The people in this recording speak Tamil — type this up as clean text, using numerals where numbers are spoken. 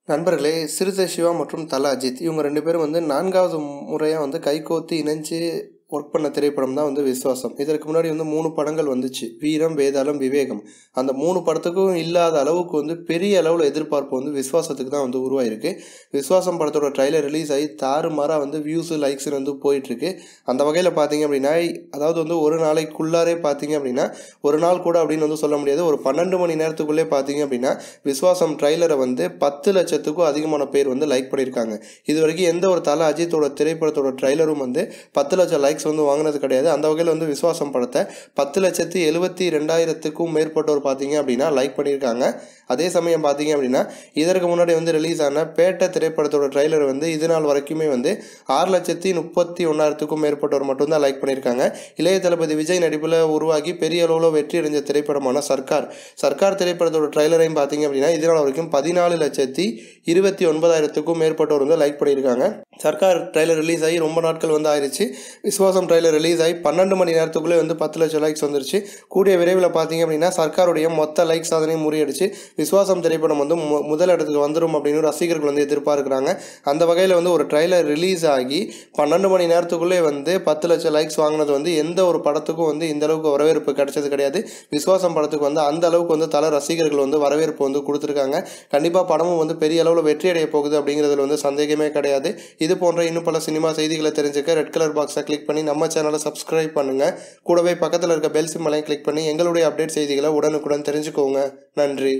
நண்பர்களே, சிறுத்தை சிவா மற்றும் தல அஜித் இவங்க 2 பேரும் வந்து 4வது முறையா வந்து கைகோர்த்து இணைஞ்சு ஒர்க் பண்ண திரைப்படம் தான் வந்து விஸ்வாசம். இதற்கு முன்னாடி வந்து 3 படங்கள் வந்துச்சு. வீரம், வேதாளம், விவேகம். அந்த 3 படத்துக்கும் இல்லாத அளவுக்கு வந்து பெரிய அளவில் எதிர்பார்ப்பு வந்து விஸ்வாசத்துக்கு தான் வந்து உருவாயிருக்கு. விஸ்வாசம் படத்தோட ட்ரைலர் ரிலீஸ் ஆகி தாறுமாறாக வந்து வியூஸு, லைக்ஸ்னு வந்து போயிட்டுருக்கு. அந்த வகையில் பார்த்தீங்க அப்படின்னா, அதாவது வந்து ஒரு நாளைக்குள்ளாரே பார்த்தீங்க அப்படின்னா, ஒரு நாள் கூட அப்படின்னு வந்து சொல்ல முடியாது. ஒரு 12 மணி நேரத்துக்குள்ளே பார்த்தீங்க அப்படின்னா, விஸ்வாசம் ட்ரைலரை வந்து 10 லட்சத்துக்கும் அதிகமான பேர் வந்து லைக் பண்ணியிருக்காங்க. இது வரைக்கும் எந்த ஒரு தல அஜித்தோட திரைப்படத்தோட ட்ரைலரும் வந்து 10 லட்சம் லைக்ஸ் வந்து வாங்கினது கிடையாது. அந்த வகையில் வந்து விஸ்வாசம் படத்தை 10,72,200க்கும் மேற்பட்டோர் பார்த்தீங்க அப்படின்னா லைக் பண்ணியிருக்காங்க. அதே சமயம் பார்த்தீங்க அப்படின்னா, இதற்கு முன்னாடி வந்து ரிலீஸ் ஆன பேட்டை திரைப்படத்தோட ட்ரைலர் வந்து இது நாள் வரைக்குமே வந்து 6,31,000க்கும் மேற்பட்டோர் மட்டும்தான் லைக் பண்ணியிருக்காங்க. இளைய தளபதி விஜய் நடிப்பில் உருவாகி பெரிய அளவில் வெற்றி அடைஞ்ச திரைப்படமான சர்க்கார் திரைப்படத்தோட ட்ரைலரையும் பார்த்தீங்க அப்படின்னா இது நாள் வரைக்கும் 14,29,000க்கும் மேற்பட்டோர் வந்து லைக் பண்ணியிருக்காங்க. சர்க்கார் ட்ரைலர் ரிலீஸ் ஆகி ரொம்ப நாட்கள் வந்து ஆயிடுச்சு. விஸ்வாசம் ட்ரைலர் ரிலீஸ் ஆகி 12 மணி நேரத்துக்குள்ளே வந்து 10 லட்சம் லைக்ஸ் வந்துருச்சு. கூடிய விரைவில் பார்த்தீங்க அப்படின்னா சர்க்காருடைய மொத்த லைக் சாதனையும் முறியடிச்சு விஸ்வாசம் திரைப்படம் வந்து முதல் இடத்துக்கு வந்துடும் அப்படின்னு ரசிகர்கள் வந்து எதிர்பார்க்குறாங்க. அந்த வகையில் வந்து ஒரு ட்ரைலர் ரிலீஸ் ஆகி 12 மணி நேரத்துக்குள்ளே வந்து 10 லட்சம் லைக்ஸ் வாங்கினது வந்து எந்த ஒரு படத்துக்கும் வந்து இந்த அளவுக்கு வரவேற்பு கிடைச்சது கிடையாது. விஸ்வாசம் படத்துக்கு வந்து அந்த அளவுக்கு வந்து தல ரசிகர்கள் வந்து வரவேற்பு வந்து கொடுத்துருக்காங்க. கண்டிப்பாக படமும் வந்து பெரிய அளவில் வெற்றி அடைய போகுது அப்படிங்கிறதுல வந்து சந்தேகமே கிடையாது. இது போன்ற இன்னும் பல சினிமா செய்திகளை தெரிஞ்சுக்க ரெட் கலர் பாக்ஸை கிளிக் பண்ணி நம்ம சேனலை சப்ஸ்கிரைப் பண்ணுங்கள். கூடவே பக்கத்தில் இருக்க பெல் சிம்பலையும் கிளிக் பண்ணி எங்களுடைய அப்டேட் செய்திகளை உடனுக்குடன் தெரிஞ்சுக்கோங்க. நன்றி.